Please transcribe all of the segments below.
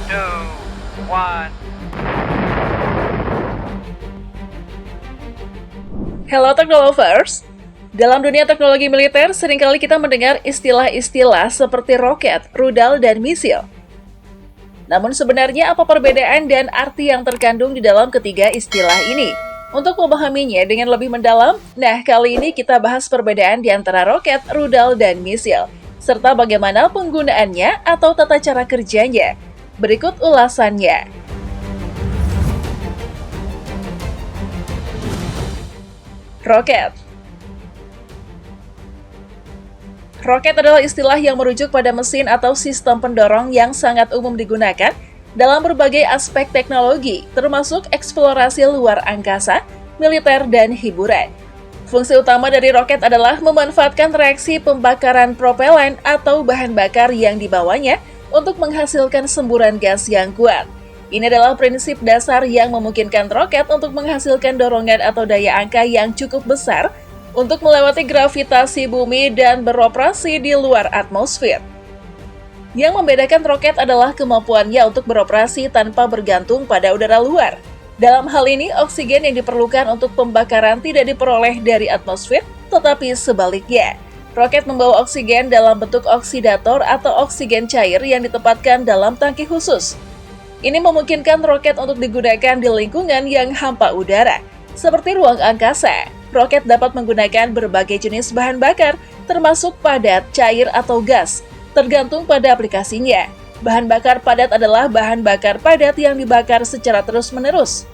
two, one. Hello Technolovers! Dalam dunia teknologi militer, seringkali kita mendengar istilah-istilah seperti roket, rudal, dan misil. Namun sebenarnya apa perbedaan dan arti yang terkandung di dalam ketiga istilah ini? Untuk memahaminya dengan lebih mendalam, kali ini kita bahas perbedaan di antara roket, rudal, dan misil, serta bagaimana penggunaannya atau tata cara kerjanya. Berikut ulasannya. Roket. Roket adalah istilah yang merujuk pada mesin atau sistem pendorong yang sangat umum digunakan dalam berbagai aspek teknologi, termasuk eksplorasi luar angkasa, militer, dan hiburan. Fungsi utama dari roket adalah memanfaatkan reaksi pembakaran propellan atau bahan bakar yang dibawanya untuk menghasilkan semburan gas yang kuat. Ini adalah prinsip dasar yang memungkinkan roket untuk menghasilkan dorongan atau daya angka yang cukup besar untuk melewati gravitasi bumi dan beroperasi di luar atmosfer. Yang membedakan roket adalah kemampuannya untuk beroperasi tanpa bergantung pada udara luar. Dalam hal ini, oksigen yang diperlukan untuk pembakaran tidak diperoleh dari atmosfer, tetapi sebaliknya. Roket membawa oksigen dalam bentuk oksidator atau oksigen cair yang ditempatkan dalam tangki khusus. Ini memungkinkan roket untuk digunakan di lingkungan yang hampa udara, seperti ruang angkasa. Roket dapat menggunakan berbagai jenis bahan bakar, termasuk padat, cair, atau gas, tergantung pada aplikasinya. Bahan bakar padat adalah bahan bakar padat yang dibakar secara terus-menerus.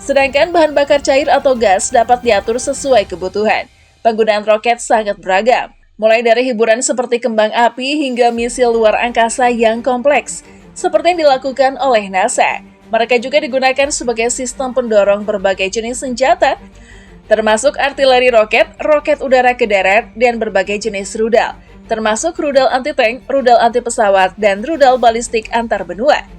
Sedangkan bahan bakar cair atau gas dapat diatur sesuai kebutuhan. Penggunaan roket sangat beragam, mulai dari hiburan seperti kembang api hingga misil luar angkasa yang kompleks, seperti yang dilakukan oleh NASA. Mereka juga digunakan sebagai sistem pendorong berbagai jenis senjata, termasuk artileri roket, roket udara ke darat, dan berbagai jenis rudal, termasuk rudal anti-tank, rudal anti-pesawat, dan rudal balistik antar benua.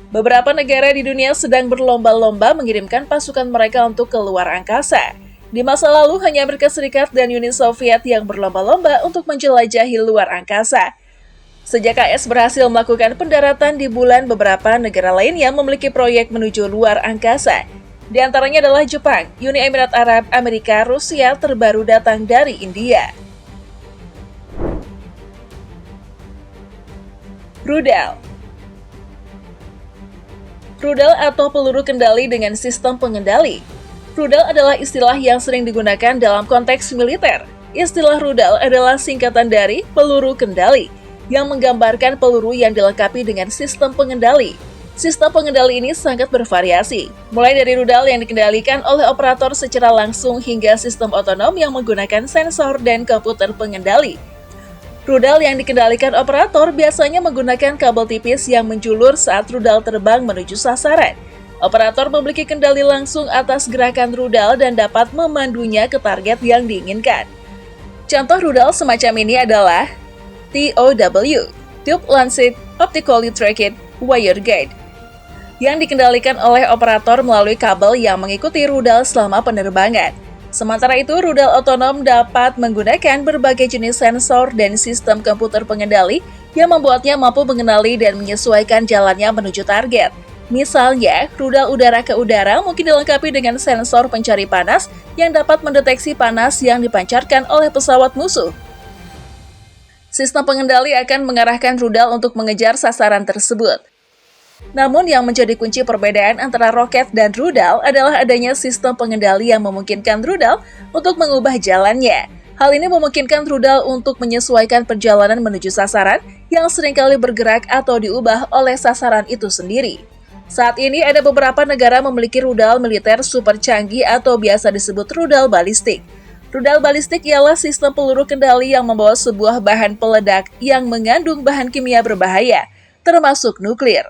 Beberapa negara di dunia sedang berlomba-lomba mengirimkan pasukan mereka untuk keluar angkasa. Di masa lalu, hanya Amerika Serikat dan Uni Soviet yang berlomba-lomba untuk menjelajahi luar angkasa. Sejak AS berhasil melakukan pendaratan di bulan, beberapa negara lainnya memiliki proyek menuju luar angkasa. Di antaranya adalah Jepang, Uni Emirat Arab, Amerika, Rusia, terbaru datang dari India. Rudal. Rudal atau peluru kendali dengan sistem pengendali. Rudal adalah istilah yang sering digunakan dalam konteks militer. Istilah rudal adalah singkatan dari peluru kendali, yang menggambarkan peluru yang dilengkapi dengan sistem pengendali. Sistem pengendali ini sangat bervariasi, mulai dari rudal yang dikendalikan oleh operator secara langsung hingga sistem otonom yang menggunakan sensor dan komputer pengendali. Rudal yang dikendalikan operator biasanya menggunakan kabel tipis yang menjulur saat rudal terbang menuju sasaran. Operator memiliki kendali langsung atas gerakan rudal dan dapat memandunya ke target yang diinginkan. Contoh rudal semacam ini adalah TOW, Tube Launched Optically Tracked Waveguide, yang dikendalikan oleh operator melalui kabel yang mengikuti rudal selama penerbangan. Sementara itu, rudal otonom dapat menggunakan berbagai jenis sensor dan sistem komputer pengendali yang membuatnya mampu mengenali dan menyesuaikan jalannya menuju target. Misalnya, rudal udara ke udara mungkin dilengkapi dengan sensor pencari panas yang dapat mendeteksi panas yang dipancarkan oleh pesawat musuh. Sistem pengendali akan mengarahkan rudal untuk mengejar sasaran tersebut. Namun yang menjadi kunci perbedaan antara roket dan rudal adalah adanya sistem pengendali yang memungkinkan rudal untuk mengubah jalannya. Hal ini memungkinkan rudal untuk menyesuaikan perjalanan menuju sasaran yang seringkali bergerak atau diubah oleh sasaran itu sendiri. Saat ini ada beberapa negara memiliki rudal militer super canggih atau biasa disebut rudal balistik. Rudal balistik ialah sistem peluru kendali yang membawa sebuah bahan peledak yang mengandung bahan kimia berbahaya, termasuk nuklir.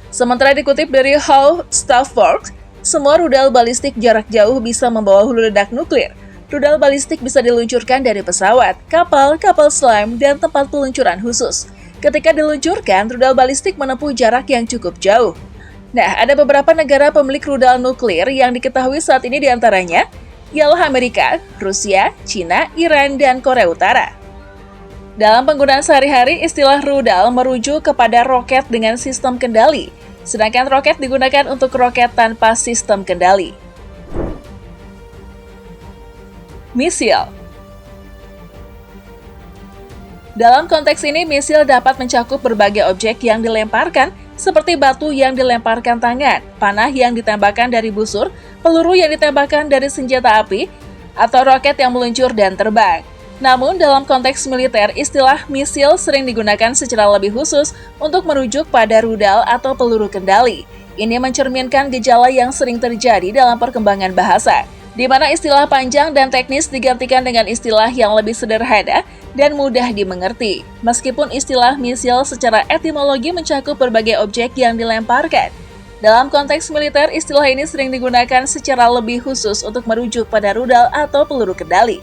Sementara dikutip dari How Stuff Works, semua rudal balistik jarak jauh bisa membawa hulu ledak nuklir. Rudal balistik bisa diluncurkan dari pesawat, kapal, kapal selam, dan tempat peluncuran khusus. Ketika diluncurkan, rudal balistik menempuh jarak yang cukup jauh. Ada beberapa negara pemilik rudal nuklir yang diketahui saat ini diantaranya ialah Amerika, Rusia, Cina, Iran, dan Korea Utara. Dalam penggunaan sehari-hari, istilah rudal merujuk kepada roket dengan sistem kendali, sedangkan roket digunakan untuk roket tanpa sistem kendali. Misil. Dalam konteks ini, misil dapat mencakup berbagai objek yang dilemparkan, seperti batu yang dilemparkan tangan, panah yang ditembakkan dari busur, peluru yang ditembakkan dari senjata api, atau roket yang meluncur dan terbang. Namun, dalam konteks militer, istilah misil sering digunakan secara lebih khusus untuk merujuk pada rudal atau peluru kendali. Ini mencerminkan gejala yang sering terjadi dalam perkembangan bahasa, di mana istilah panjang dan teknis digantikan dengan istilah yang lebih sederhana dan mudah dimengerti. Meskipun istilah misil secara etimologi mencakup berbagai objek yang dilemparkan, dalam konteks militer, istilah ini sering digunakan secara lebih khusus untuk merujuk pada rudal atau peluru kendali.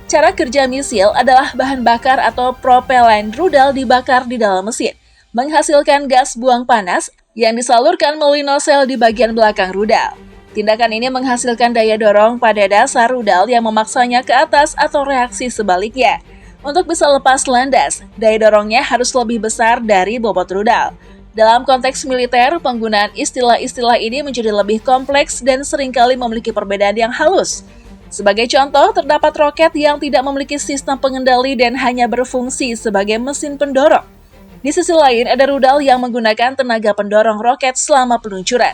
Cara kerja misil adalah bahan bakar atau propellan rudal dibakar di dalam mesin, menghasilkan gas buang panas yang disalurkan melalui nosel di bagian belakang rudal. Tindakan ini menghasilkan daya dorong pada dasar rudal yang memaksanya ke atas atau reaksi sebaliknya. Untuk bisa lepas landas, daya dorongnya harus lebih besar dari bobot rudal. Dalam konteks militer, penggunaan istilah-istilah ini menjadi lebih kompleks dan seringkali memiliki perbedaan yang halus. Sebagai contoh, terdapat roket yang tidak memiliki sistem pengendali dan hanya berfungsi sebagai mesin pendorong. Di sisi lain, ada rudal yang menggunakan tenaga pendorong roket selama peluncuran,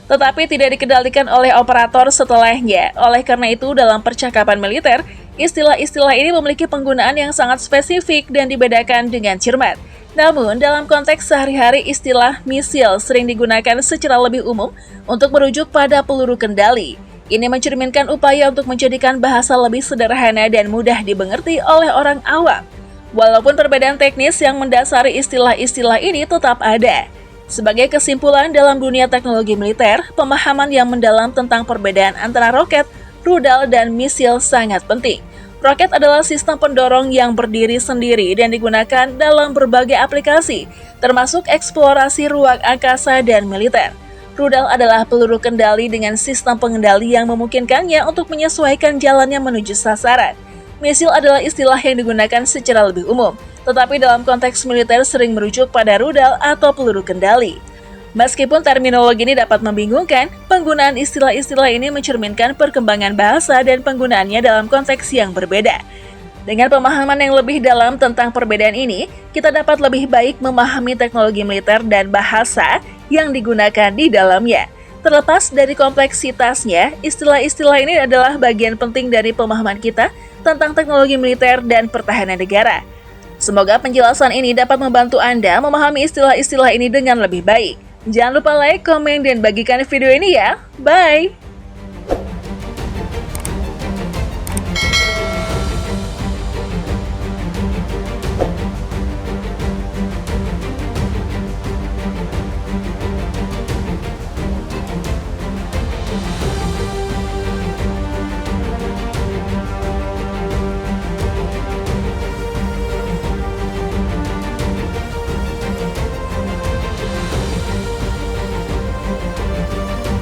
tetapi tidak dikendalikan oleh operator setelahnya. Oleh karena itu, dalam percakapan militer, istilah-istilah ini memiliki penggunaan yang sangat spesifik dan dibedakan dengan cermat. Namun, dalam konteks sehari-hari, istilah misil sering digunakan secara lebih umum untuk merujuk pada peluru kendali. Ini mencerminkan upaya untuk menjadikan bahasa lebih sederhana dan mudah dimengerti oleh orang awam. Walaupun perbedaan teknis yang mendasari istilah-istilah ini tetap ada. Sebagai kesimpulan, dalam dunia teknologi militer, pemahaman yang mendalam tentang perbedaan antara roket, rudal, dan misil sangat penting. Roket adalah sistem pendorong yang berdiri sendiri dan digunakan dalam berbagai aplikasi, termasuk eksplorasi ruang angkasa dan militer. Rudal adalah peluru kendali dengan sistem pengendali yang memungkinkannya untuk menyesuaikan jalannya menuju sasaran. Misil adalah istilah yang digunakan secara lebih umum, tetapi dalam konteks militer sering merujuk pada rudal atau peluru kendali. Meskipun terminologi ini dapat membingungkan, penggunaan istilah-istilah ini mencerminkan perkembangan bahasa dan penggunaannya dalam konteks yang berbeda. Dengan pemahaman yang lebih dalam tentang perbedaan ini, kita dapat lebih baik memahami teknologi militer dan bahasa yang digunakan di dalamnya. Terlepas dari kompleksitasnya, istilah-istilah ini adalah bagian penting dari pemahaman kita tentang teknologi militer dan pertahanan negara. Semoga penjelasan ini dapat membantu Anda memahami istilah-istilah ini dengan lebih baik. Jangan lupa like, komen, dan bagikan video ini ya. Bye!